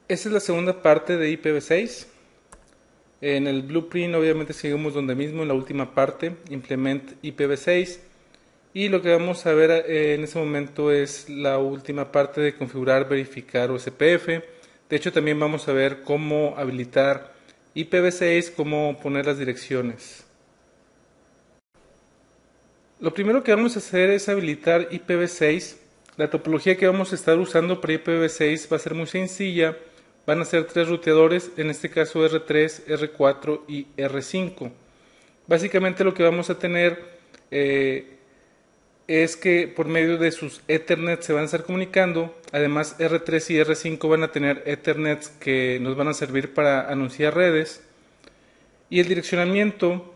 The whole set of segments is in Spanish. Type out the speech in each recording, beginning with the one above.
Esta es la segunda parte de IPv6. En el blueprint obviamente seguimos donde mismo en la última parte, implement IPv6. Y lo que vamos a ver en este momento es la última parte de configurar, verificar OSPF. De hecho también vamos a ver cómo habilitar IPv6, cómo poner las direcciones. Lo primero que vamos a hacer es habilitar IPv6. La topología que vamos a estar usando para IPv6 va a ser muy sencilla. Van a ser tres ruteadores, en este caso R3, R4 y R5. Básicamente lo que vamos a tener es que por medio de sus Ethernet se van a estar comunicando. Además R3 y R5 van a tener Ethernets que nos van a servir para anunciar redes. Y el direccionamiento,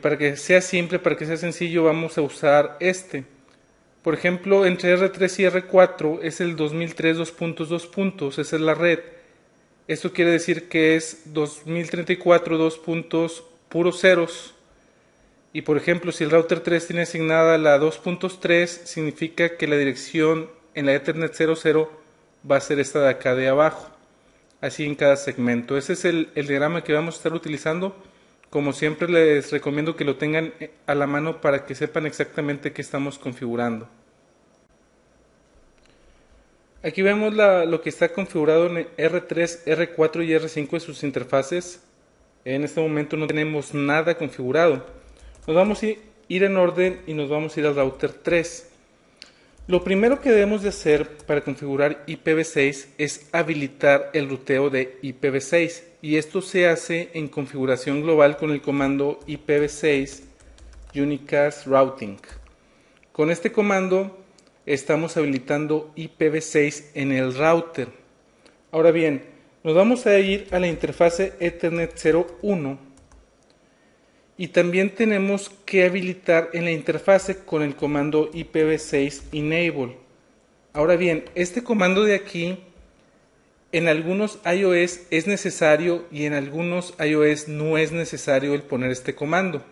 para que sea simple, para que sea sencillo, vamos a usar este. Por ejemplo, entre R3 y R4 es el 2003 2.2 esa es la red. Esto quiere decir que es 2034 2 puntos puros ceros. Y por ejemplo, si el router 3 tiene asignada la 2.3, significa que la dirección en la Ethernet 00 va a ser esta de acá de abajo. Así en cada segmento. Ese es el diagrama que vamos a estar utilizando. Como siempre les recomiendo que lo tengan a la mano para que sepan exactamente qué estamos configurando. Aquí vemos lo que está configurado en R3, R4 y R5 en sus interfaces. En este momento no tenemos nada configurado. Nos vamos a ir en orden y nos vamos a ir al router 3. Lo primero que debemos de hacer para configurar IPv6 es habilitar el ruteo de IPv6 y esto se hace en configuración global con el comando IPv6 unicast routing. Con este comando estamos habilitando IPv6 en el router. Ahora bien, nos vamos a ir a la interfase Ethernet 01 y también tenemos que habilitar en la interfase con el comando IPv6 enable. Ahora bien, este comando de aquí en algunos iOS es necesario y en algunos iOS no es necesario el poner este comando.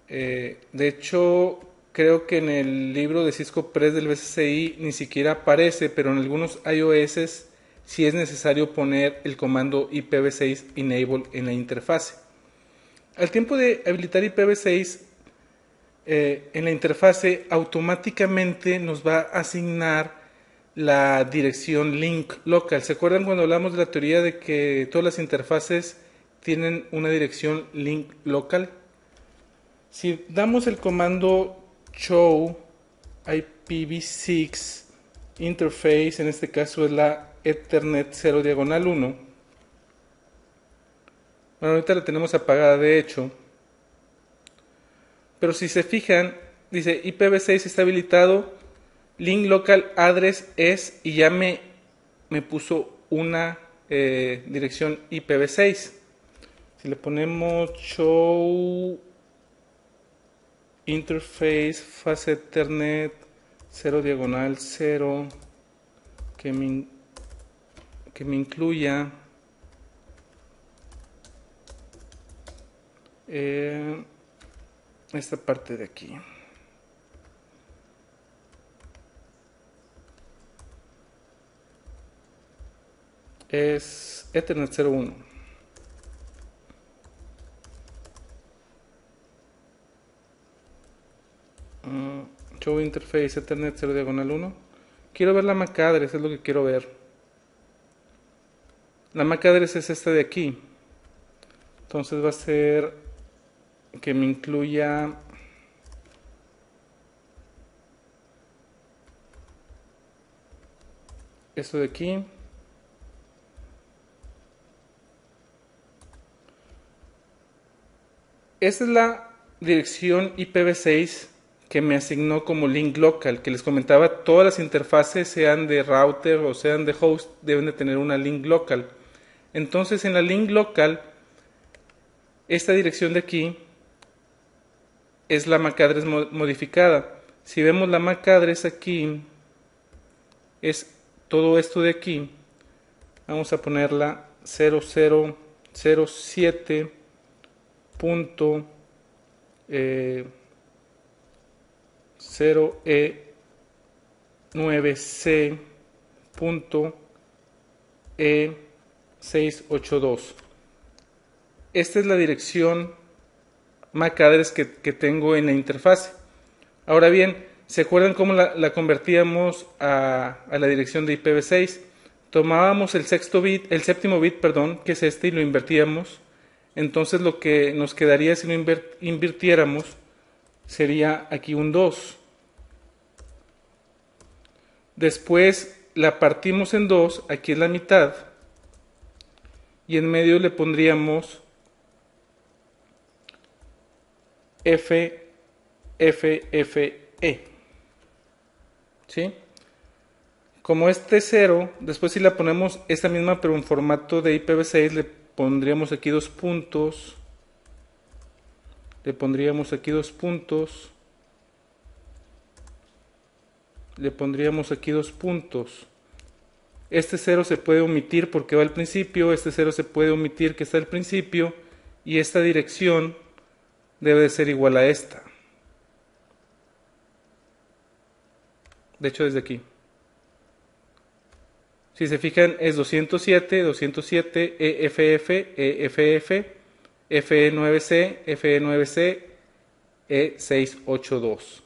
De hecho, creo que en el libro de Cisco Press del BCCI ni siquiera aparece, pero en algunos iOS sí es necesario poner el comando IPv6 enable en la interfase. Al tiempo de habilitar IPv6 en la interfase, automáticamente nos va a asignar la dirección link local. ¿Se acuerdan cuando hablamos de la teoría de que todas las interfaces tienen una dirección link local? Si damos el comando show IPv6 interface, en este caso es la Ethernet 0 diagonal 1. Bueno, ahorita la tenemos apagada de hecho. Pero si se fijan, dice IPv6 está habilitado, link local address es, y ya me puso una dirección IPv6. Si le ponemos show interface fast ethernet 0 diagonal 0 que me incluya esta parte de aquí. Es Ethernet 01. Show interface Ethernet 0 diagonal 1. Quiero ver la MAC address, es lo que quiero ver. La MAC address es esta de aquí. Entonces va a ser que me incluya esto de aquí. Esta es la dirección IPv6 que me asignó como link local, que les comentaba, todas las interfaces, sean de router o sean de host, deben de tener una link local. Entonces en la link local, esta dirección de aquí es la MAC address modificada. Si vemos la MAC address aquí, es todo esto de aquí. Vamos a ponerla 0007. 0E9C E682. Esta es la dirección MAC address que tengo en la interfase. Ahora bien, ¿se acuerdan cómo la convertíamos a la dirección de IPv6? Tomábamos el séptimo bit, que es este, y lo invertíamos. Entonces lo que nos quedaría si lo invirtiéramos sería aquí un 2. Después la partimos en 2, aquí es la mitad, y en medio le pondríamos F, F, F, E. ¿Sí? Como este 0, después si la ponemos esta misma pero en formato de IPv6, le pondríamos aquí dos puntos. Le pondríamos aquí dos puntos. Le pondríamos aquí dos puntos. Este 0 se puede omitir porque va al principio, este 0 se puede omitir que está al principio, y esta dirección debe de ser igual a esta. De hecho, desde aquí. Si se fijan, es 207, 207, EFF, EFF, FE9C, FE9C, E682.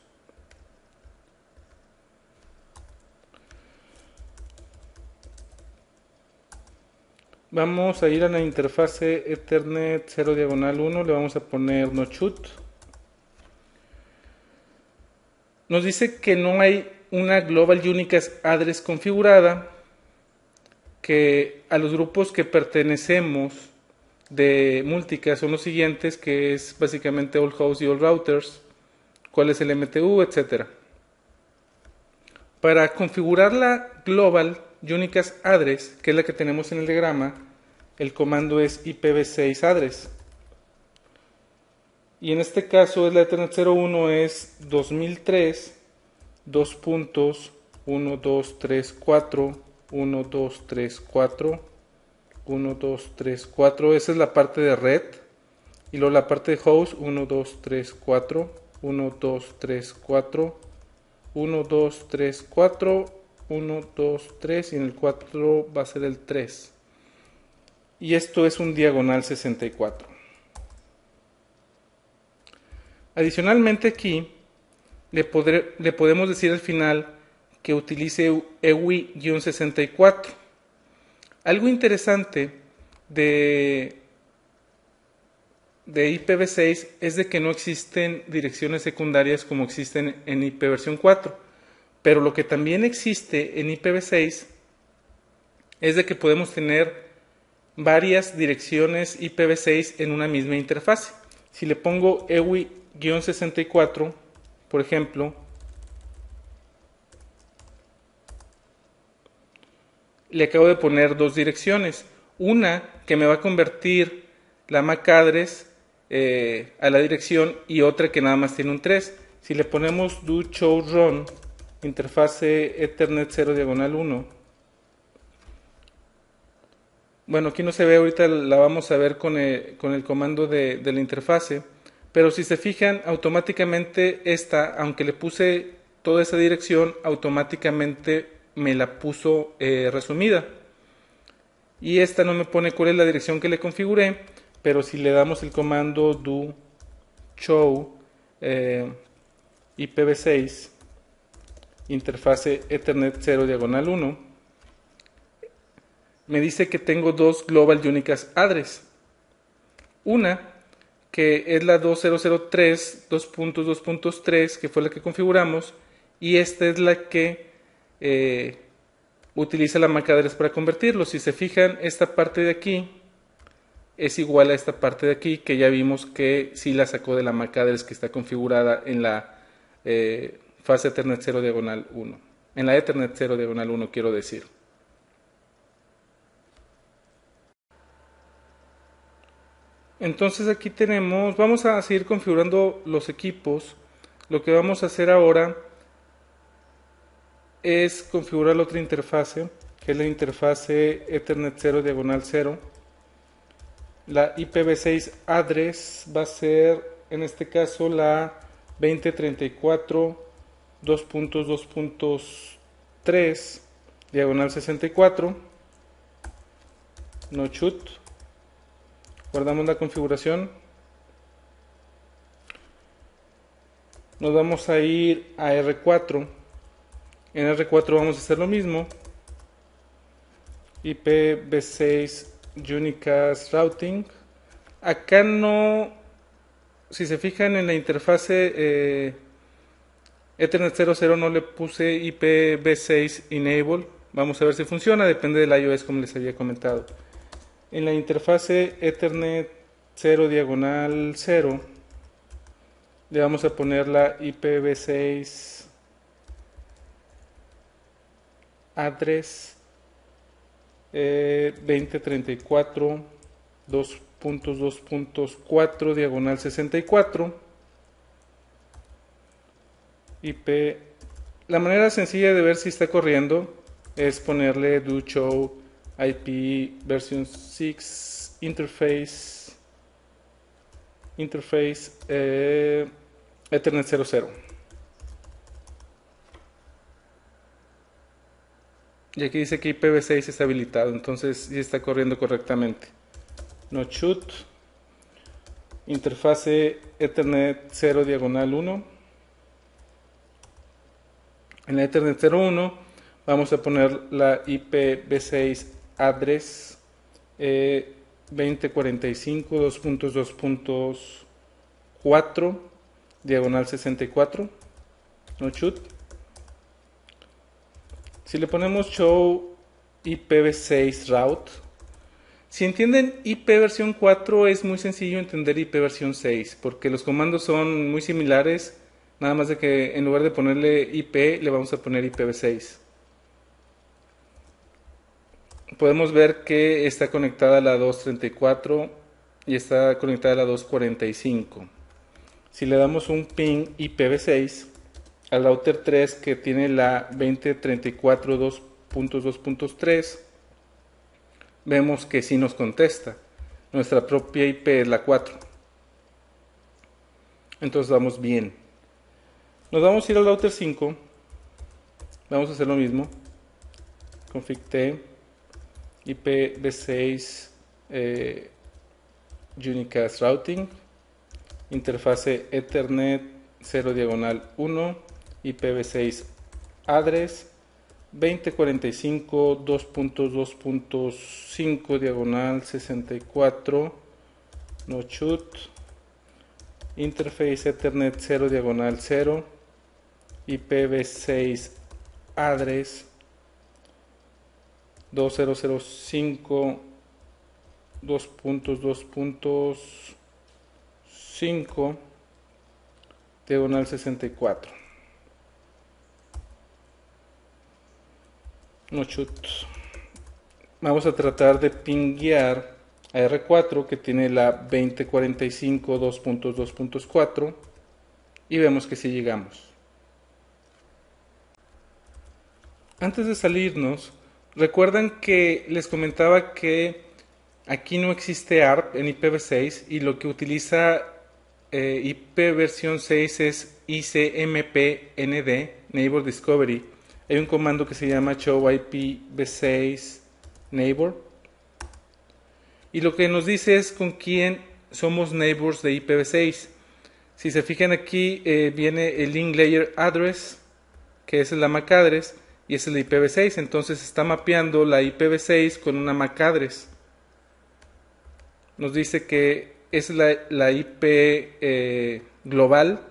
Vamos a ir a la interfase Ethernet 0 diagonal 1, le vamos a poner no shoot. Nos dice que no hay una Global Unicast Address configurada, que a los grupos que pertenecemos de Multicast son los siguientes, que es básicamente All Hosts y All Routers, cuál es el MTU, etc. Para configurar la Global Unicast Address, que es la que tenemos en el diagrama, el comando es IPv6 address. Y en este caso es la Ethernet 01, es 2003, 2.1234, 1234, 1234, esa es la parte de red, y luego la parte de host, 1234, 1234, 1234, 123, y en el 4 va a ser el 3. Y esto es un diagonal 64. Adicionalmente aquí le podemos decir al final que utilice EWI-64. Algo interesante de IPv6 es de que no existen direcciones secundarias como existen en IPv4. Pero lo que también existe en IPv6 es de que podemos tener varias direcciones IPv6 en una misma interfase. Si le pongo EWI-64, por ejemplo, le acabo de poner dos direcciones. Una que me va a convertir la MAC address a la dirección, y otra que nada más tiene un 3. Si le ponemos do show run interfase Ethernet 0 diagonal 1, bueno, aquí no se ve, ahorita la vamos a ver con el comando de la interfase, pero si se fijan, automáticamente esta, aunque le puse toda esa dirección, automáticamente me la puso resumida. Y esta no me pone cuál es la dirección que le configuré, pero si le damos el comando do show IPv6 interfase Ethernet 0 diagonal 1, me dice que tengo dos Global Unicast Address. Una que es la 2003 2.2.3, que fue la que configuramos, y esta es la que utiliza la MAC address para convertirlo. Si se fijan, esta parte de aquí es igual a esta parte de aquí, que ya vimos que sí la sacó de la MAC address que está configurada en la fase Ethernet 0 diagonal 1. En la Ethernet 0 diagonal 1, quiero decir. Entonces aquí tenemos, vamos a seguir configurando los equipos. Lo que vamos a hacer ahora es configurar la otra interfase, que es la interfase Ethernet 0 diagonal 0. La IPv6 address va a ser, en este caso, la 2034 2.2.3 diagonal 64. no shoot. Guardamos la configuración. Nos vamos a ir a R4. En R4 vamos a hacer lo mismo. IPv6 Unicast Routing. Acá no, si se fijan en la interfase Ethernet 00 no le puse IPv6 Enable. Vamos a ver si funciona, depende del iOS como les había comentado. En la interfase Ethernet 0 diagonal 0 le vamos a poner la IPv6 address 2034 2.2.4 diagonal 64 IP. La manera sencilla de ver si está corriendo es ponerle do show IP version 6 interface Ethernet 00. Y aquí dice que IPv6 está habilitado, entonces sí está corriendo correctamente. No shoot. Interfase Ethernet 0 diagonal 1. En la Ethernet 01 vamos a poner la IPv6 address 2045 2.2.4 diagonal 64. No shoot. Si le ponemos show IPv6 route, si entienden IP versión 4 es muy sencillo entender IP versión 6 porque los comandos son muy similares, nada más de que en lugar de ponerle IP le vamos a poner IPv6. Podemos ver que está conectada a la 234 y está conectada a la 245. Si le damos un ping IPv6 al router 3 que tiene la 2034 2.2.3, vemos que sí nos contesta. Nuestra propia IP es la 4. Entonces vamos bien. Nos vamos a ir al router 5. Vamos a hacer lo mismo. Config T IPv6 Unicast Routing. Interfase Ethernet 0 diagonal 1. IPv6 address 2045 2.2.5 diagonal 64 no shoot. Interface Ethernet 0 diagonal 0 IPv6 address 2005 2.2.5 diagonal 64 no shoot. Vamos a tratar de pinguear a R4 que tiene la 2045 2.2.4 y vemos que sí llegamos. Antes de salirnos, recuerdan que les comentaba que aquí no existe ARP en IPv6 y lo que utiliza IP versión 6 es ICMPND, Neighbor Discovery. Hay un comando que se llama show IPv6 neighbor y lo que nos dice es con quién somos neighbors de IPv6. Si se fijan aquí viene el link layer address, que es la MAC address, y es el de IPv6, entonces está mapeando la IPv6 con una MAC address. Nos dice que es la IP global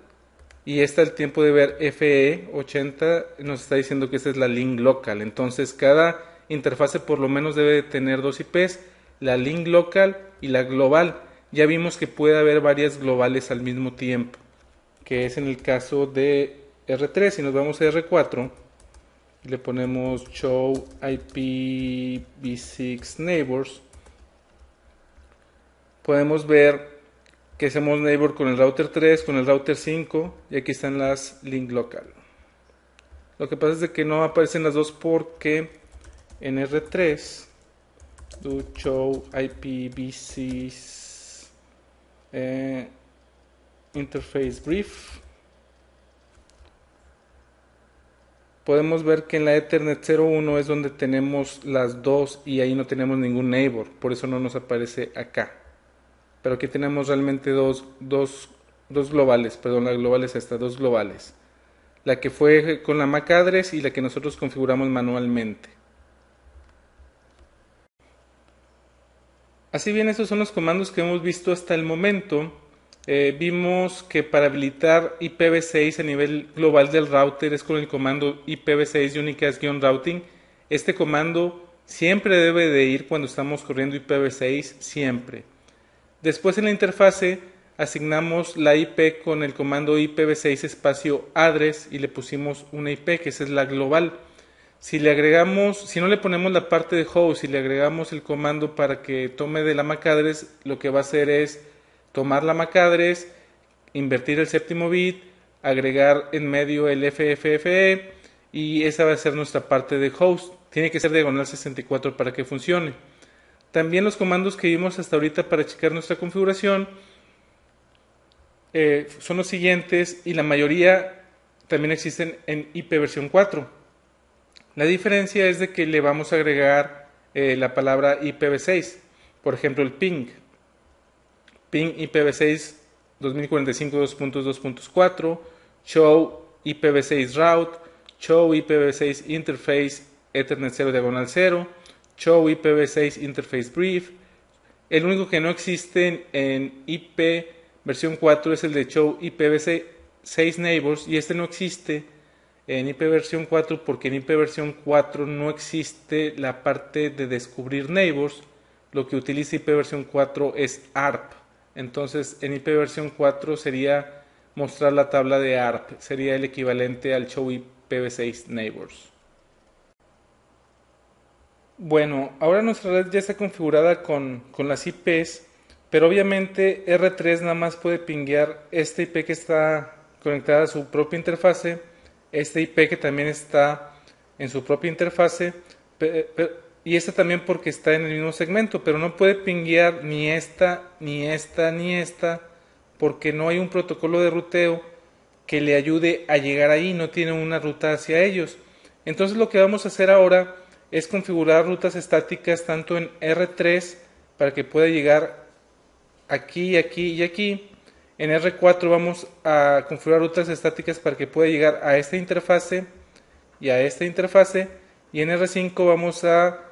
y está el tiempo de ver FE80, nos está diciendo que esta es la link local. Entonces cada interfase por lo menos debe de tener dos IPs, la link local y la global. Ya vimos que puede haber varias globales al mismo tiempo, que es en el caso de R3. Si nos vamos a R4, le ponemos show IPv6 neighbors, podemos ver que hacemos neighbor con el router 3, con el router 5 y aquí están las link local. Lo que pasa es de que no aparecen las dos porque en R3 do show IPv6 interface brief podemos ver que en la Ethernet 01 es donde tenemos las dos y ahí no tenemos ningún neighbor, por eso no nos aparece acá. Pero aquí tenemos realmente dos globales, perdón, la global es esta, dos globales. La que fue con la MAC address y la que nosotros configuramos manualmente. Así bien, estos son los comandos que hemos visto hasta el momento. Vimos que para habilitar IPv6 a nivel global del router es con el comando IPv6 unicast-routing. Este comando siempre debe de ir cuando estamos corriendo IPv6, siempre. Después en la interfase asignamos la IP con el comando IPv6 espacio address y le pusimos una IP que esa es la global. Si no le ponemos la parte de host y le agregamos el comando para que tome de la MAC address, lo que va a hacer es tomar la MAC address, invertir el séptimo bit, agregar en medio el FFFE y esa va a ser nuestra parte de host. Tiene que ser diagonal 64 para que funcione. También los comandos que vimos hasta ahorita para checar nuestra configuración son los siguientes y la mayoría también existen en IP versión 4. La diferencia es de que le vamos a agregar la palabra IPv6, por ejemplo el ping IPv6 2045 2.2.4, show IPv6 route, show IPv6 interface Ethernet 0 diagonal 0, show IPv6 interface brief. El único que no existe en IP versión 4 es el de show IPv6 neighbors y este no existe en IP versión 4 porque en IP versión 4 no existe la parte de descubrir neighbors. Lo que utiliza IP versión 4 es ARP. Entonces en IP versión 4 sería mostrar la tabla de ARP, sería el equivalente al show IPv6 neighbors. Bueno, ahora nuestra red ya está configurada con las IPs, pero obviamente R3 nada más puede pinguear esta IP que está conectada a su propia interfase, esta IP que también está en su propia interfase, y esta también porque está en el mismo segmento, pero no puede pinguear ni esta, ni esta, ni esta, porque no hay un protocolo de ruteo que le ayude a llegar ahí, no tiene una ruta hacia ellos. Entonces lo que vamos a hacer ahora es configurar rutas estáticas tanto en R3 para que pueda llegar aquí, aquí y aquí. En R4 vamos a configurar rutas estáticas para que pueda llegar a esta interfase y a esta interfase. Y en R5 vamos a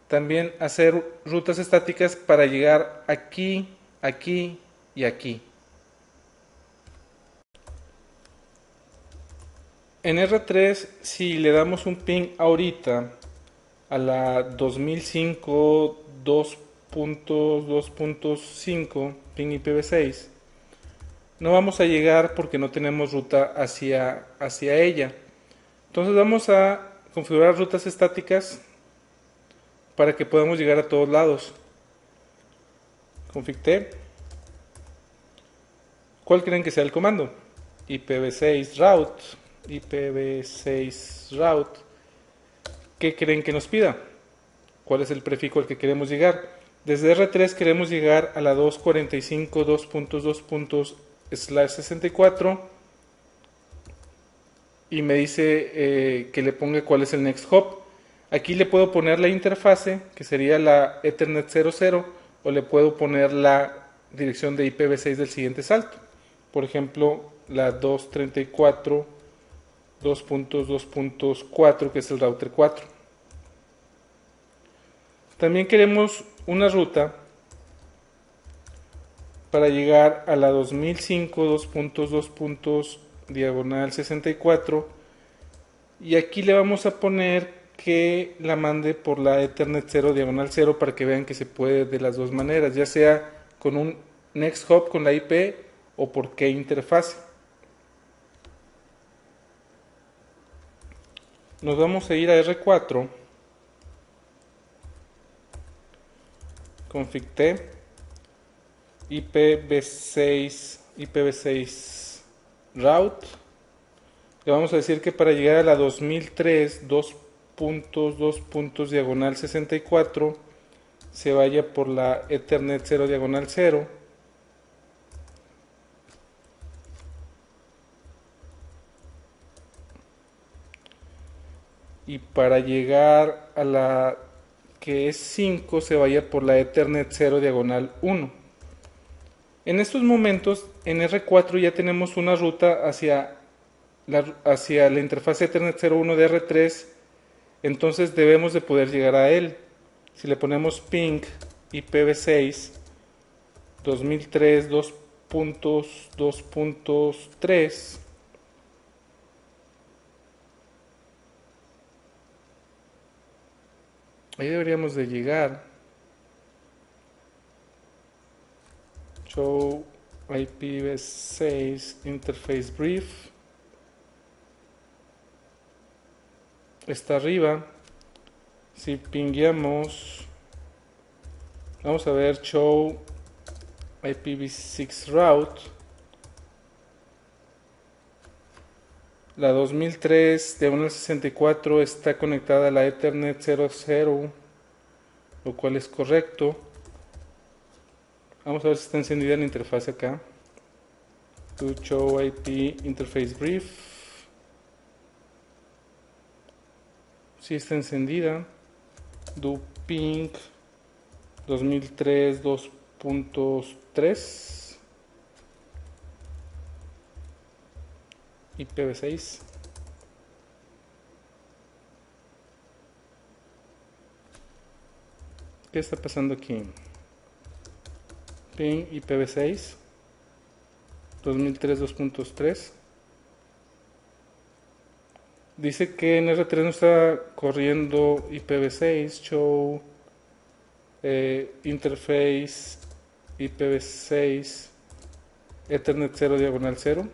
también hacer rutas estáticas para llegar aquí, aquí y aquí. En R3, si le damos un ping ahorita a la 2005 2.2.5 ping IPv6, no vamos a llegar porque no tenemos ruta hacia ella. Entonces vamos a configurar rutas estáticas para que podamos llegar a todos lados. Config-t. ¿Cuál creen que sea el comando? IPv6 route. IPv6 route. ¿Qué creen que nos pida? ¿Cuál es el prefijo al que queremos llegar? Desde R3 queremos llegar a la 245.2.2./64 y me dice que le ponga cuál es el next hop. Aquí le puedo poner la interfase, que sería la Ethernet 00, o le puedo poner la dirección de IPv6 del siguiente salto. Por ejemplo, la 234.2.2.4, que es el router 4. También queremos una ruta para llegar a la 2005 2.2.64 y aquí le vamos a poner que la mande por la Ethernet 0 diagonal 0 para que vean que se puede de las dos maneras, ya sea con un next hop con la IP o por qué interfase. Nos vamos a ir a R4, config-t, IPv6 route. Le vamos a decir que para llegar a la 2003 2.2 diagonal 64 se vaya por la Ethernet 0 diagonal 0. y para llegar a la que es 5 se vaya por la Ethernet 0 diagonal 1. En estos momentos en R4 ya tenemos una ruta hacia la interfaz Ethernet 01 de R3, entonces debemos de poder llegar a él. Si le ponemos ping IPv6 2003 2.2.3, ahí deberíamos de llegar. Show IPv6 interface brief. Está arriba. Si pingueamos, vamos a ver show IPv6 route. La 2003 diagonal 64 está conectada a la Ethernet 00, lo cual es correcto. Vamos a ver si está encendida la interfaz acá. To show IP interface brief. Si está encendida. Do ping 2003 2.3 IPv6. ¿Qué está pasando aquí? Ping IPv6 2003 2.3. Dice que en R3 no está corriendo IPv6, show interface IPv6 Ethernet 0 diagonal 0,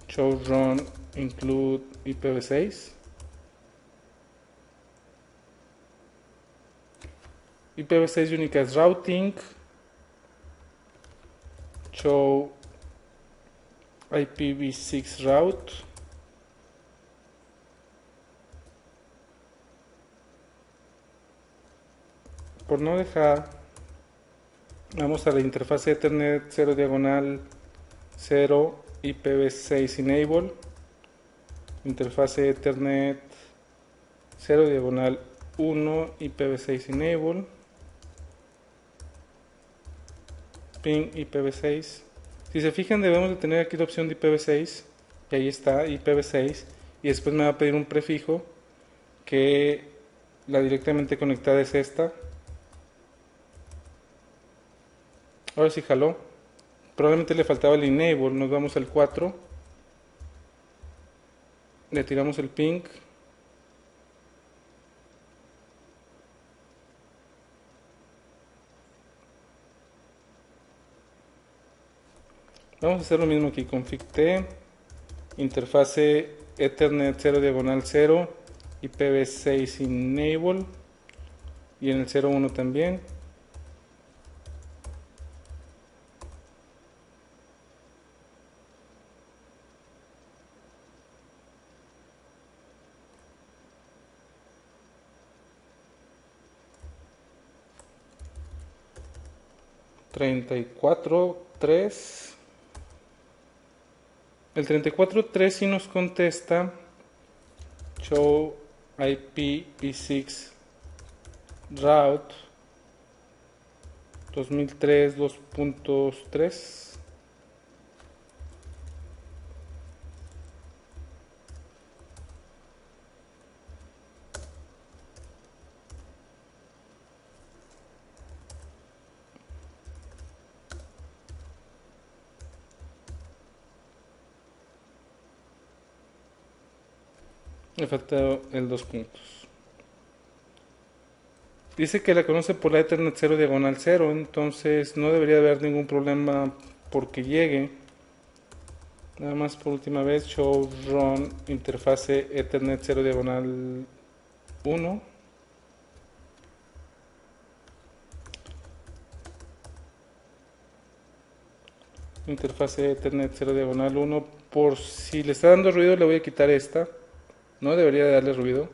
show run include IPv6, IPv6 unicast routing, show IPv6 route, por no dejar, vamos a la interfaz Ethernet 0 diagonal 0 IPv6 enable, interfase Ethernet 0 diagonal 1 IPv6 enable, ping IPv6. Si se fijan, debemos de tener aquí la opción de IPv6 y ahí está IPv6, y después me va a pedir un prefijo que la directamente conectada es esta. Ahora sí jaló. Probablemente le faltaba el enable. Nos vamos al 4, le tiramos el ping, vamos a hacer lo mismo aquí. Config T, interfase Ethernet 0 diagonal 0 IPv6 enable, y en el 01 también. El 34.3 sí nos contesta show IPv6 route 2003 2.3. Me falta el 2 puntos. Dice que la conoce por la Ethernet 0 diagonal 0, entonces no debería haber ningún problema porque llegue. Nada más por última vez, show run interfase Ethernet 0 diagonal 1. Interfase Ethernet 0 diagonal 1. Por si le está dando ruido, le voy a quitar esta. No debería de darle ruido.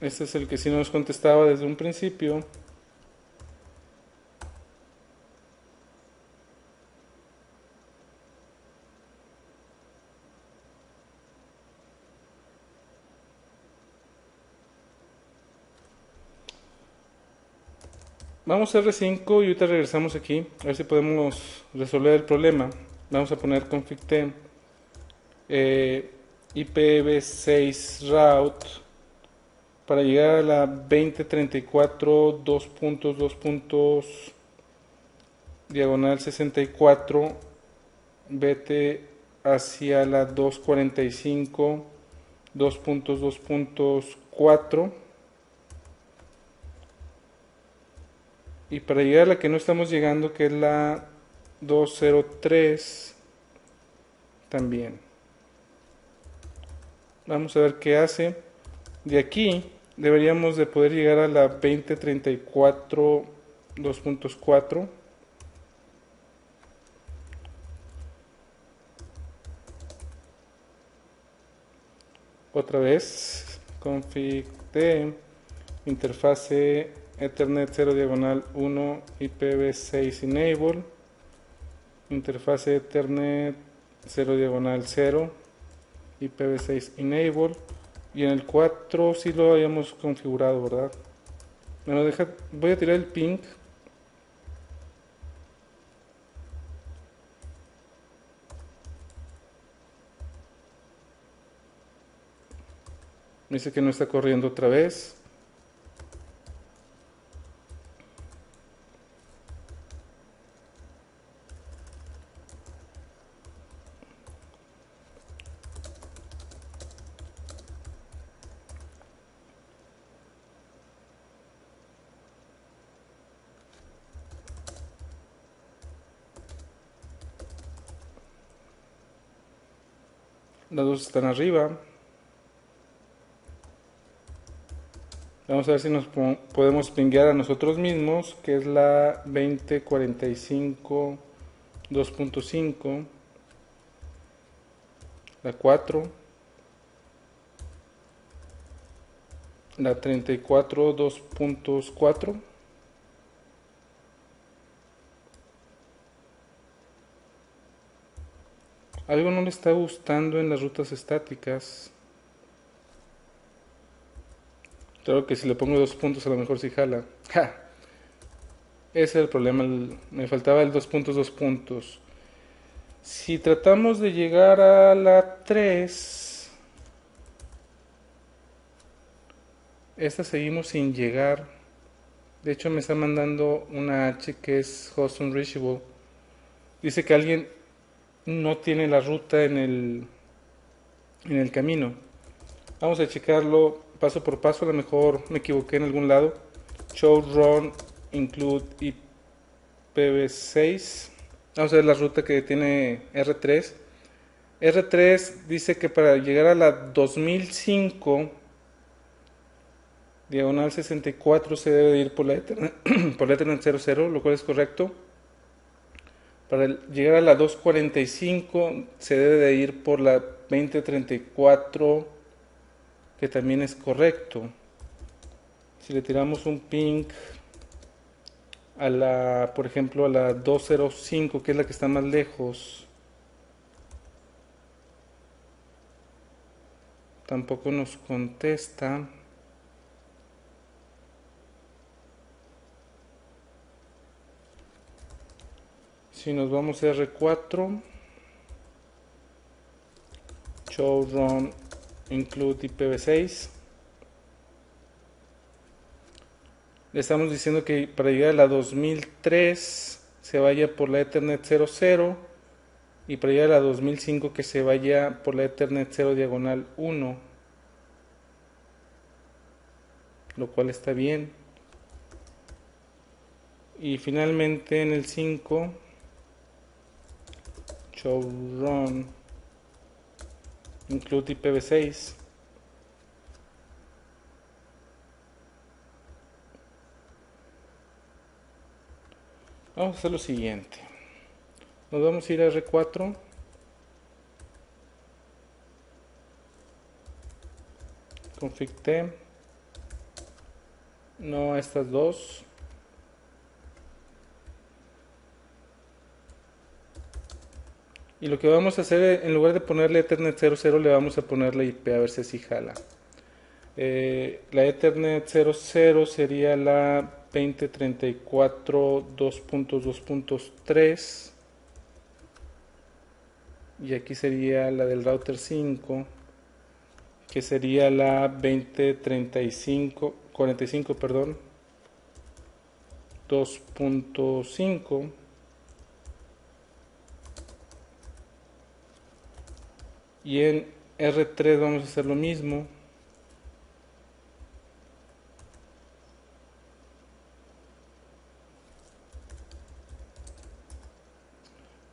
Este es el que sí nos contestaba desde un principio. Vamos a R5 y ahorita regresamos aquí, a ver si podemos resolver el problema. Vamos a poner config-t IPv6 route para llegar a la 2034 diagonal 64. Vete hacia la 245 2.2.4. Y para llegar a la que no estamos llegando, que es la 203, también. Vamos a ver qué hace. De aquí deberíamos de poder llegar a la 2034 2.4. Otra vez, config de interfase Ethernet 0 diagonal 1 IPv6 enable, interfase Ethernet 0 diagonal 0 IPv6 enable, y en el 4 sí lo habíamos configurado, ¿verdad? Bueno, voy a tirar el ping. Me dice que no está corriendo otra vez. Las dos están arriba. Vamos a ver si nos podemos pinguear a nosotros mismos, que es la 2045 2.5, la 4, la 34 2.4. Algo no le está gustando en las rutas estáticas. Claro que si le pongo 2 puntos a lo mejor sí jala. ¡Ja! Ese es el problema, me faltaba el 2 puntos, 2 puntos. Si tratamos de llegar a la 3, esta seguimos sin llegar. De hecho me está mandando una H que es host unreachable. Dice que alguien no tiene la ruta en el camino. Vamos a checarlo paso por paso, a lo mejor me equivoqué en algún lado. Show run include IPv6. Vamos a ver la ruta que tiene R3. R3 dice que para llegar a la 2005 diagonal 64 se debe de ir por la Ethernet, por la Ethernet 00, lo cual es correcto. Para llegar a la 245 se debe de ir por la 2034, que también es correcto. Si le tiramos un ping a la, por ejemplo, a la 205, que es la que está más lejos, tampoco nos contesta. Si nos vamos a R4, show run include IPv6, le estamos diciendo que para llegar a la 2003 se vaya por la Ethernet 00, y para llegar a la 2005 que se vaya por la Ethernet 0 diagonal 1, lo cual está bien. Y finalmente en el 5, show run include IPv6. Vamos a hacer lo siguiente. Nos vamos a ir a R4. Config-t no a estas dos. Y lo que vamos a hacer, en lugar de ponerle Ethernet 00, le vamos a poner la IP a ver si así jala. La Ethernet 00 sería la 2034.2.2.3 y aquí sería la del router 5, que sería la 2035 perdón, 2.5. Y en R3 vamos a hacer lo mismo.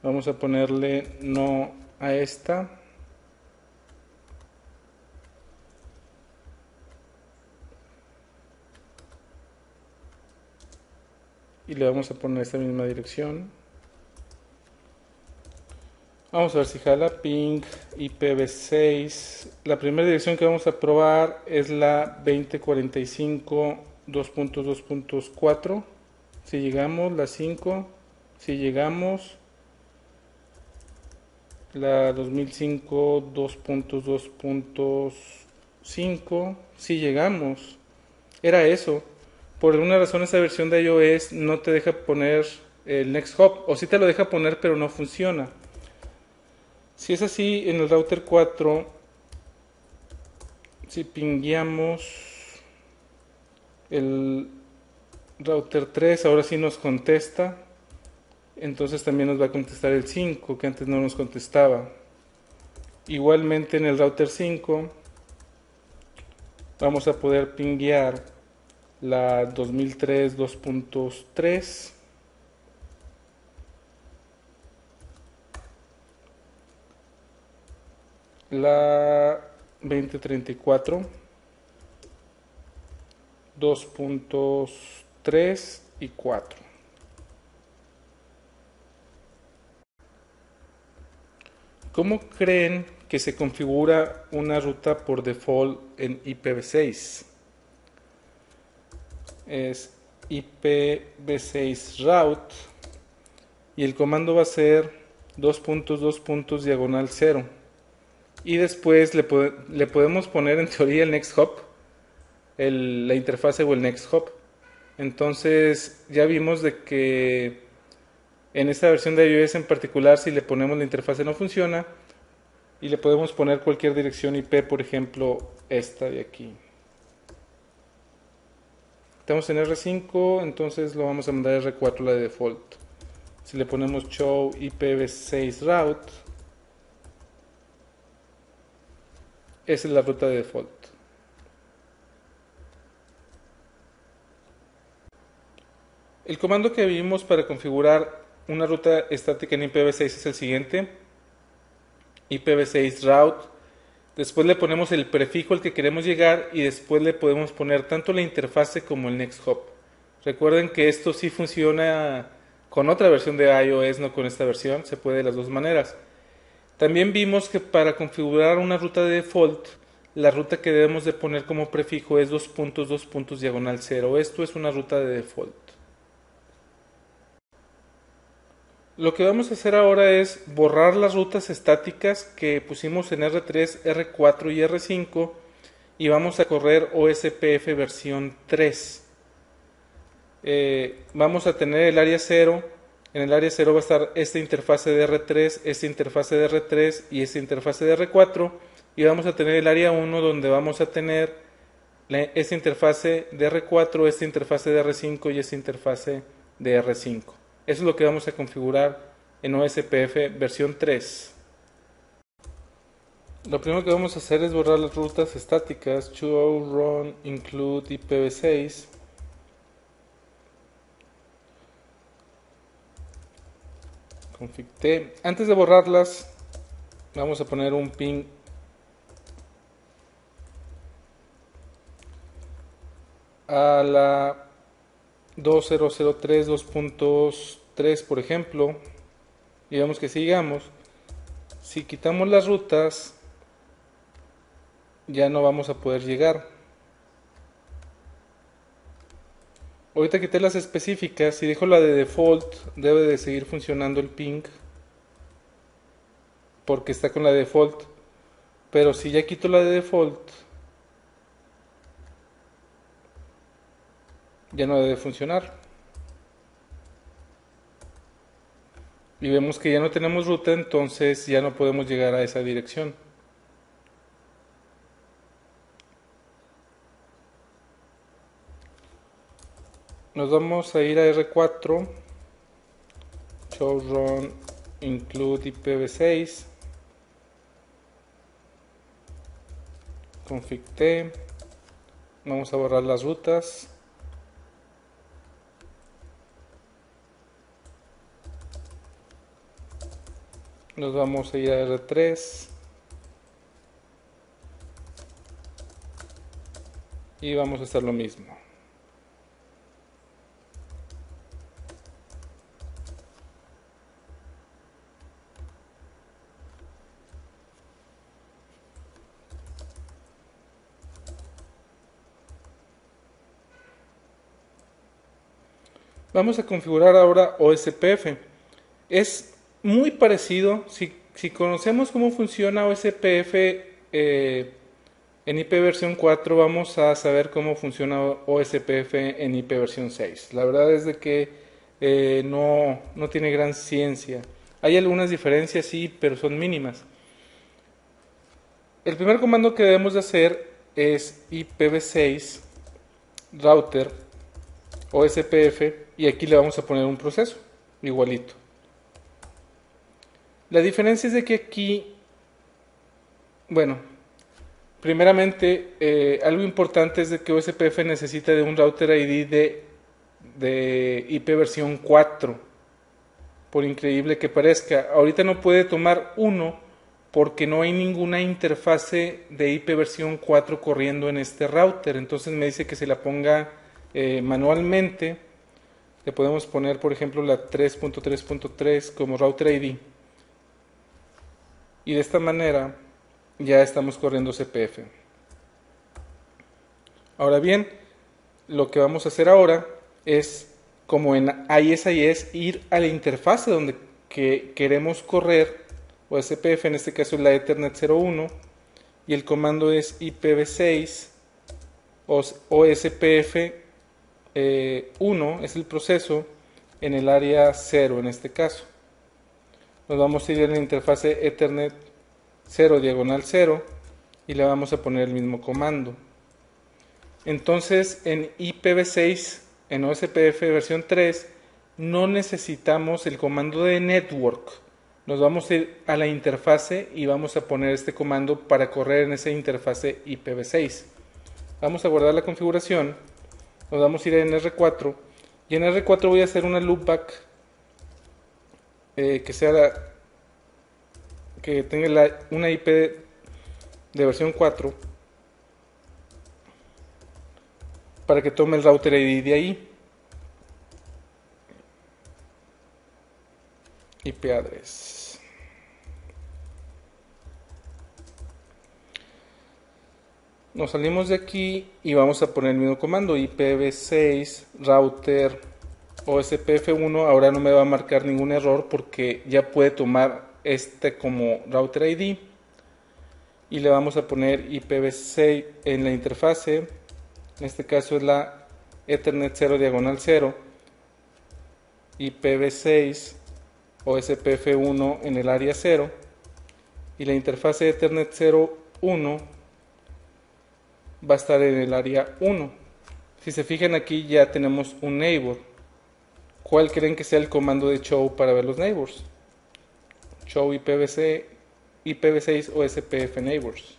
Vamos a ponerle no a esta. Y le vamos a poner esta misma dirección. Vamos a ver si jala. Ping IPv6. La primera dirección que vamos a probar es la 2045.2.2.4. Si llegamos, la 5. Si llegamos, la 2005 2.2.5. Si llegamos, era eso. Por alguna razón esa versión de iOS no te deja poner el Next Hop, o sí te lo deja poner pero no funciona. Si es así, en el router 4, si pingueamos el router 3, ahora sí nos contesta. Entonces también nos va a contestar el 5, que antes no nos contestaba. Igualmente en el router 5 vamos a poder pinguear la 2003 2.3, la 2034 2.3 y 4. ¿Cómo creen que se configura una ruta por default en IPv6? Es IPv6 route y el comando va a ser 2.2.0 y después le podemos poner en teoría el next hop, la interfase o el next hop. Entonces ya vimos de que en esta versión de iOS en particular, si le ponemos la interfase no funciona y le podemos poner cualquier dirección IP, por ejemplo esta de aquí. Estamos en R5, entonces lo vamos a mandar a R4 la de default. Si le ponemos show IPv6 route, esa es la ruta de default. El comando que vimos para configurar una ruta estática en IPv6 es el siguiente: IPv6 route. Después le ponemos el prefijo al que queremos llegar y después le podemos poner tanto la interfase como el next hop. Recuerden que esto sí funciona con otra versión de iOS, no con esta versión, se puede de las dos maneras. También vimos que para configurar una ruta de default, la ruta que debemos de poner como prefijo es 2.2.0. Esto es una ruta de default. Lo que vamos a hacer ahora es borrar las rutas estáticas que pusimos en R3, R4 y R5 y vamos a correr OSPF versión 3. Vamos a tener el área 0. En el área 0 va a estar esta interfase de R3, esta interfase de R3 y esta interfase de R4. Y vamos a tener el área 1 donde vamos a tener esta interfase de R4, esta interfase de R5 y esta interfase de R5. Eso es lo que vamos a configurar en OSPF versión 3. Lo primero que vamos a hacer es borrar las rutas estáticas show run include IPv6. Config T. Antes de borrarlas vamos a poner un ping a la 2003 2.3 por ejemplo, y vemos que sigamos. Si quitamos las rutas ya no vamos a poder llegar. ahorita quité las específicas. Si dejo la de default, debe de seguir funcionando el ping, porque está con la default. Pero si ya quito la de default, ya no debe funcionar. Y vemos que ya no tenemos ruta, entonces ya no podemos llegar a esa dirección. Nos vamos a ir a R4, show run include IPv6, config t, vamos a borrar las rutas. Nos vamos a ir a R3 y vamos a hacer lo mismo. Vamos a configurar ahora OSPF. Es muy parecido, si conocemos cómo funciona OSPF en IP versión 4, vamos a saber cómo funciona OSPF en IP versión 6. La verdad es de que no tiene gran ciencia. Hay algunas diferencias, sí, pero son mínimas. El primer comando que debemos de hacer es IPv6 router OSPF, y aquí le vamos a poner un proceso igualito. La diferencia es de que aquí, bueno, primeramente algo importante es de que OSPF necesita de un router ID de IP versión 4, por increíble que parezca. Ahorita no puede tomar uno porque no hay ninguna interfase de IP versión 4 corriendo en este router. Entonces me dice que se la ponga manualmente. Le podemos poner, por ejemplo, la 3.3.3 como router ID. Y de esta manera ya estamos corriendo CPF. Ahora bien, lo que vamos a hacer ahora es, como en ISIS, ir a la interfase donde queremos correr OSPF, en este caso es la Ethernet 01, y el comando es IPv6 OSPF 1, es el proceso en el área 0 en este caso. Nos vamos a ir a la interfase Ethernet 0 diagonal 0 y le vamos a poner el mismo comando. Entonces en IPv6, en OSPF versión 3, no necesitamos el comando de network. Nos vamos a ir a la interfase y vamos a poner este comando para correr en esa interfase IPv6. Vamos a guardar la configuración, nos vamos a ir en R4 y en R4 voy a hacer una loopback que tenga una IP de versión 4 para que tome el router ID de ahí. IP address. Nos salimos de aquí y vamos a poner el mismo comando, IPv6 router OSPF1. Ahora no me va a marcar ningún error porque ya puede tomar este como router ID. Y le vamos a poner IPv6 en la interfase. En este caso es la Ethernet 0 diagonal 0. IPv6 OSPF1 en el área 0. Y la interfase Ethernet 01 va a estar en el área 1. Si se fijan aquí ya tenemos un neighbor. ¿Cuál creen que sea el comando de show para ver los neighbors? Show IPv6 OSPF neighbors.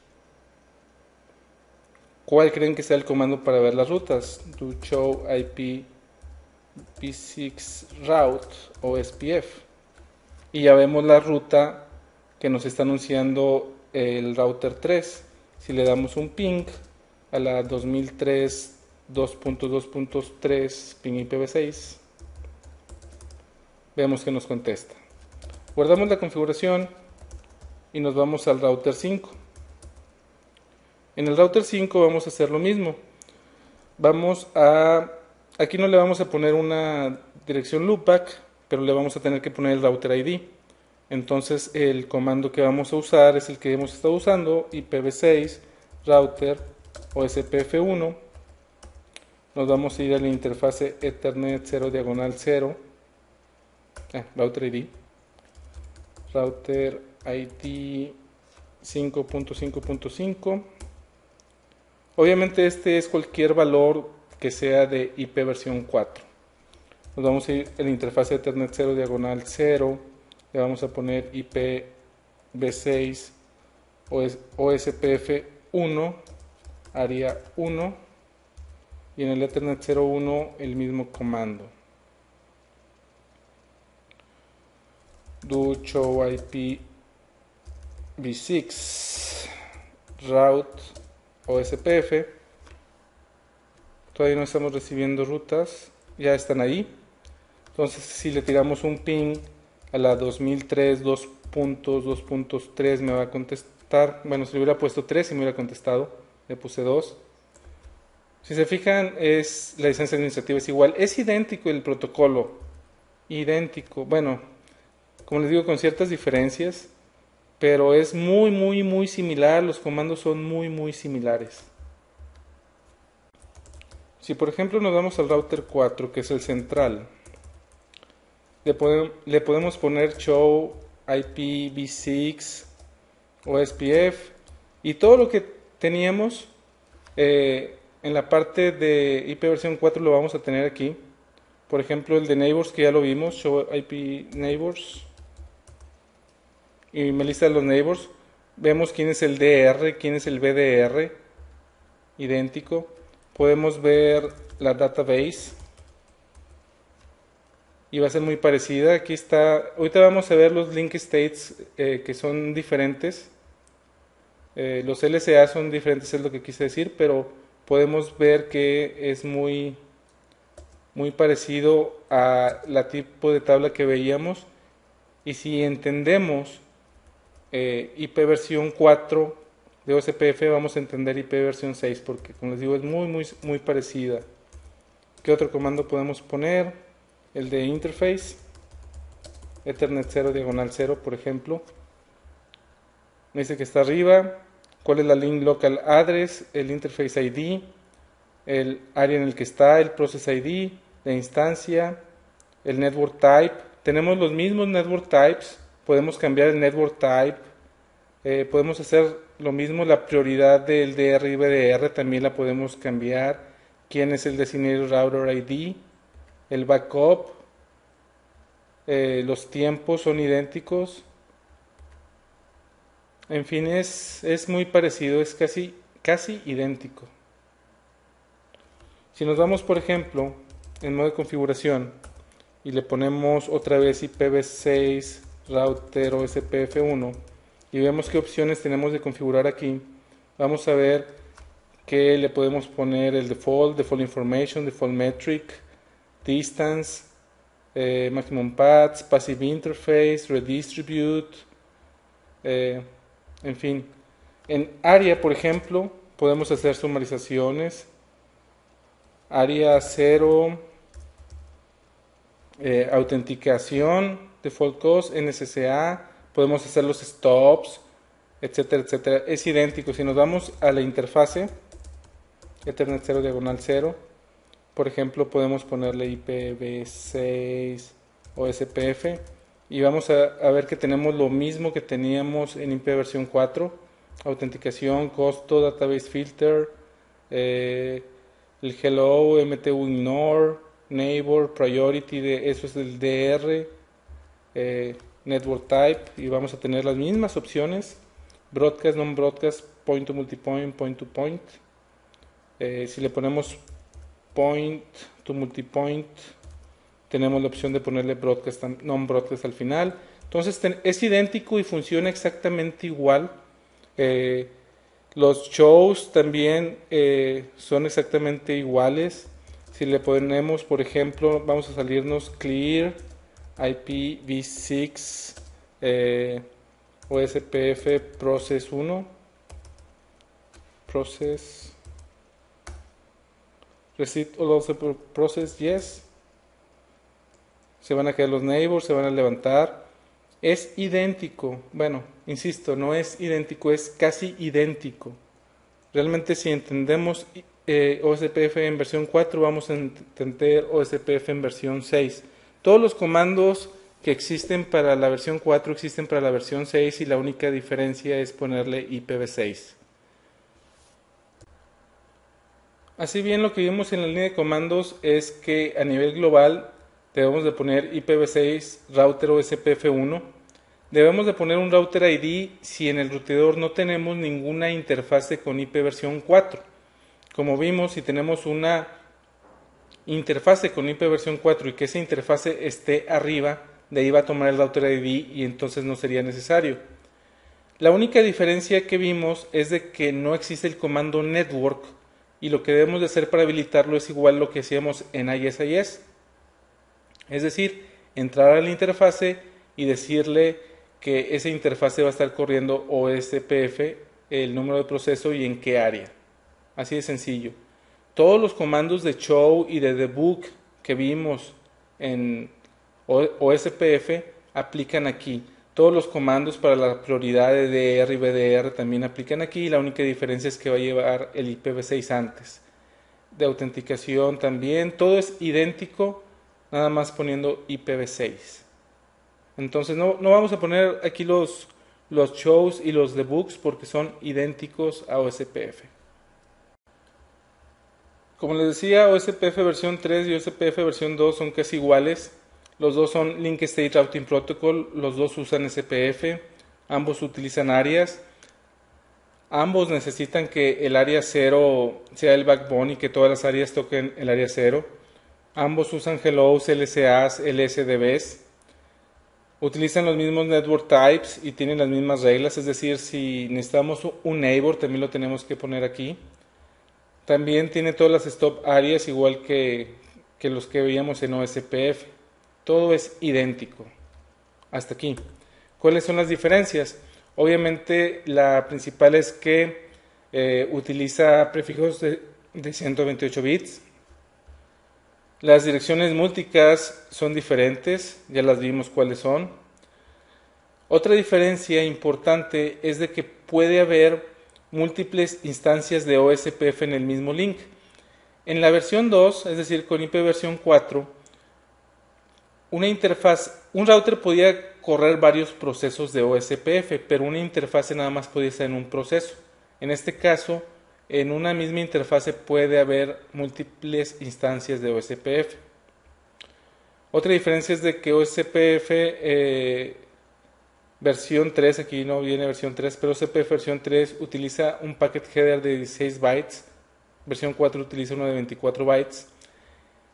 ¿Cuál creen que sea el comando para ver las rutas? Do show IPv6 route OSPF. Y ya vemos la ruta que nos está anunciando el router 3. Si le damos un ping a la 2003 2.2.3 ping IPv6, vemos que nos contesta. Guardamos la configuración y nos vamos al router 5. En el router 5 vamos a hacer lo mismo. Vamos a aquí no le vamos a poner una dirección loopback, pero le vamos a tener que poner el router ID. Entonces el comando que vamos a usar es el que hemos estado usando, IPv6 router OSPF1. Nos vamos a ir a la interfase Ethernet 0 diagonal 0, router ID, router ID 5.5.5. Obviamente este es cualquier valor que sea de IP versión 4. Nos vamos a ir a la interfase Ethernet 0 diagonal 0, le vamos a poner IPv6 OSPF1 área 1 y en el Ethernet 01 el mismo comando. Do show IPv6 route OSPF. Todavía no estamos recibiendo rutas, ya están ahí. Entonces si le tiramos un ping a la 2003 2.2.3 me va a contestar. Bueno, si le hubiera puesto 3 y me hubiera contestado, le puse 2. Si se fijan, la licencia administrativa es igual, es idéntico el protocolo, idéntico, bueno, como les digo, con ciertas diferencias, pero es muy similar, los comandos son muy similares. Si por ejemplo nos vamos al router 4, que es el central, le podemos poner show IPv6 o SPF y todo lo que teníamos en la parte de IP versión 4 lo vamos a tener aquí. Por ejemplo, el de neighbors que ya lo vimos, show IP neighbors, y me lista los neighbors. Vemos quién es el DR, quién es el BDR, idéntico. Podemos ver la database y va a ser muy parecida. Aquí está, ahorita vamos a ver los link states que son diferentes. Los LSA son diferentes, es lo que quise decir, pero podemos ver que es muy parecido a la tipo de tabla que veíamos. Y si entendemos IP versión 4 de OSPF, vamos a entender IP versión 6, porque como les digo es muy parecida. ¿Qué otro comando podemos poner? El de interface, Ethernet 0 diagonal 0, por ejemplo. Me dice que está arriba. ¿Cuál es la link local address? El interface ID, el área en el que está, el process ID, la instancia, el network type. Tenemos los mismos network types, podemos cambiar el network type, podemos hacer lo mismo, la prioridad del DR y BDR también la podemos cambiar. ¿Quién es el designated router ID? El backup, los tiempos son idénticos. En fin, es muy parecido, es casi idéntico. Si nos vamos, por ejemplo, en modo de configuración y le ponemos otra vez IPv6 router OSPF1 y vemos qué opciones tenemos de configurar aquí, vamos a ver que le podemos poner el default information, default metric, distance, maximum paths, passive interface, redistribute, en fin. En área, por ejemplo, podemos hacer sumarizaciones. Área 0, autenticación, default cost, NSSA, podemos hacer los stops, etcétera, etcétera. Es idéntico. Si nos vamos a la interfase, Ethernet 0 diagonal 0, por ejemplo, podemos ponerle IPv6 o SPF y vamos a ver que tenemos lo mismo que teníamos en IP versión 4, autenticación, costo, database filter, el hello, MTU ignore, neighbor, priority, eso es el DR, network type, y vamos a tener las mismas opciones, broadcast, non-broadcast, point to multipoint, point to point. Si le ponemos point to multipoint, tenemos la opción de ponerle broadcast, non-broadcast al final. Entonces es idéntico y funciona exactamente igual. Los shows también son exactamente iguales. Si le ponemos, por ejemplo, vamos a salirnos clear IPv6 OSPF process 1, process Receipt all of the process, yes. Se van a quedar los neighbors, se van a levantar. Es idéntico. Bueno, insisto, no es idéntico, es casi idéntico. Realmente si entendemos OSPF en versión 4, vamos a entender OSPF en versión 6. Todos los comandos que existen para la versión 4 existen para la versión 6 y la única diferencia es ponerle IPv6. Así bien, lo que vimos en la línea de comandos es que a nivel global debemos de poner IPv6 router OSPF1. Debemos de poner un router ID si en el ruteador no tenemos ninguna interfase con IP versión 4. Como vimos, si tenemos una interfase con IP versión 4 y que esa interfase esté arriba, de ahí va a tomar el router ID y entonces no sería necesario. La única diferencia que vimos es de que no existe el comando network y lo que debemos de hacer para habilitarlo es igual a lo que hacíamos en ISIS. Es decir, entrar a la interfase y decirle que esa interfase va a estar corriendo OSPF, el número de proceso y en qué área. Así de sencillo. Todos los comandos de show y de debug que vimos en OSPF aplican aquí. Todos los comandos para la prioridad de DR y BDR también aplican aquí. La única diferencia es que va a llevar el IPv6 antes. De autenticación también. Todo es idéntico, nada más poniendo IPv6. Entonces no vamos a poner aquí los shows y los debugs porque son idénticos a OSPF. Como les decía, OSPF versión 3 y OSPF versión 2 son casi iguales. Los dos son Link State Routing Protocol, los dos usan SPF, ambos utilizan áreas. Ambos necesitan que el área 0 sea el backbone y que todas las áreas toquen el área 0. Ambos usan hellos, LSAs, LSDBs. Utilizan los mismos network types y tienen las mismas reglas, es decir, si necesitamos un neighbor también lo tenemos que poner aquí. También tiene todas las stop áreas igual que los que veíamos en OSPF. Todo es idéntico. Hasta aquí. ¿Cuáles son las diferencias? Obviamente la principal es que utiliza prefijos de 128 bits. Las direcciones multicast son diferentes, ya las vimos cuáles son. Otra diferencia importante es de que puede haber múltiples instancias de OSPF en el mismo link. En la versión 2, es decir, con IP versión 4, una interfaz, un router podía correr varios procesos de OSPF, pero una interfase nada más podía estar en un proceso. En este caso, en una misma interfase puede haber múltiples instancias de OSPF. Otra diferencia es de que OSPF versión 3, aquí no viene versión 3, pero OSPF versión 3 utiliza un packet header de 16 bytes, versión 4 utiliza uno de 24 bytes.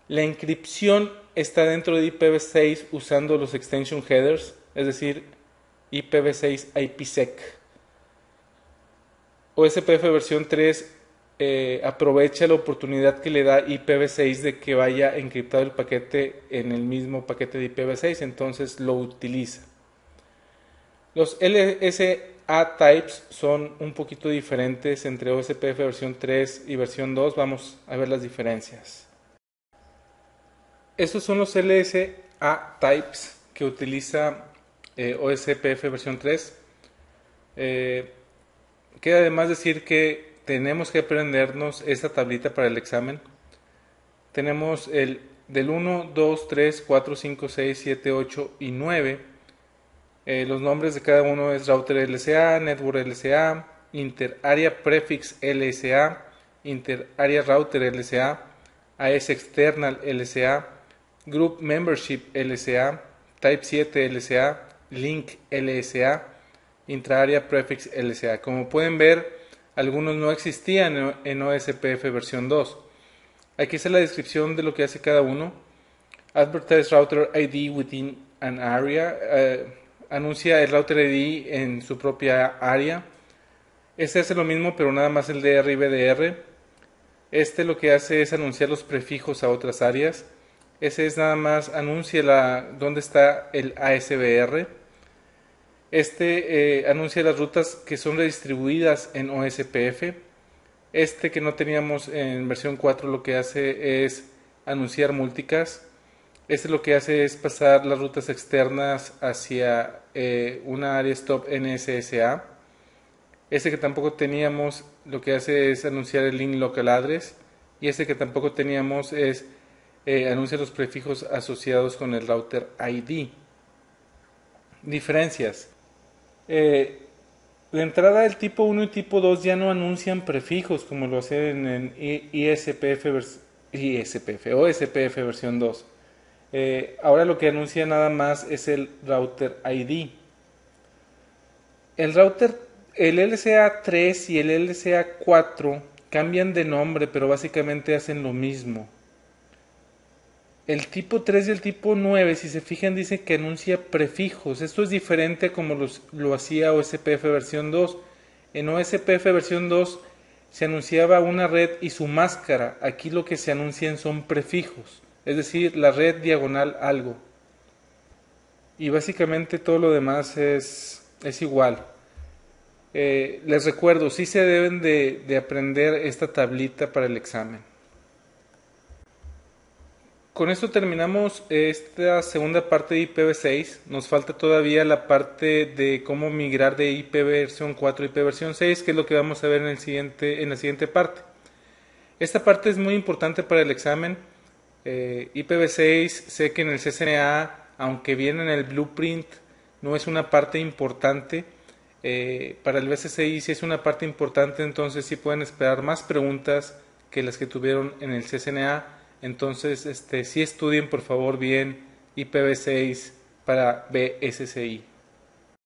La encripción está dentro de IPv6 usando los extension headers, es decir, IPv6 IPsec. OSPF versión 3 aprovecha la oportunidad que le da IPv6 de que vaya encriptado el paquete en el mismo paquete de IPv6, entonces lo utiliza. Los LSA types son un poquito diferentes entre OSPF versión 3 y versión 2, vamos a ver las diferencias. Estos son los LSA types que utiliza OSPF versión 3. Queda además decir que tenemos que aprendernos esta tablita para el examen. Tenemos el del 1, 2, 3, 4, 5, 6, 7, 8 y 9. Los nombres de cada uno es router LSA, network LSA, interarea prefix LSA, interarea router LSA, AS external LSA, group membership LSA, type 7 LSA, link LSA, intraarea prefix LSA. Como pueden ver, algunos no existían en OSPF versión 2. Aquí está la descripción de lo que hace cada uno. Advertise router ID within an area. Anuncia el router ID en su propia área. Este hace lo mismo, pero nada más el DR y BDR. Este lo que hace es anunciar los prefijos a otras áreas. Ese es nada más anuncia dónde está el ASBR. Este anuncia las rutas que son redistribuidas en OSPF. Este que no teníamos en versión 4 lo que hace es anunciar multicast. Este lo que hace es pasar las rutas externas hacia una área stop NSSA. Este que tampoco teníamos lo que hace es anunciar el link local address. Y este que tampoco teníamos es anuncia los prefijos asociados con el router ID. Diferencias. La entrada del tipo 1 y tipo 2 ya no anuncian prefijos como lo hacen en o SPF versión 2. Ahora lo que anuncia nada más es el router ID. El LCA 3 y el LCA 4 cambian de nombre, pero básicamente hacen lo mismo. El tipo 3 y el tipo 9, si se fijan, dice que anuncia prefijos. Esto es diferente a como lo hacía OSPF versión 2. En OSPF versión 2 se anunciaba una red y su máscara. Aquí lo que se anuncian son prefijos, es decir, la red diagonal algo. Y básicamente todo lo demás es igual. Les recuerdo, sí se deben de aprender esta tablita para el examen. Con esto terminamos esta segunda parte de IPv6. Nos falta todavía la parte de cómo migrar de IP versión 4 a IP versión 6, que es lo que vamos a ver en la siguiente parte. Esta parte es muy importante para el examen. IPv6, sé que en el CCNA, aunque viene en el blueprint, no es una parte importante. Para el BCCI sí es una parte importante, entonces sí pueden esperar más preguntas que las que tuvieron en el CCNA. Entonces, sí estudien por favor bien IPv6 para BSCI.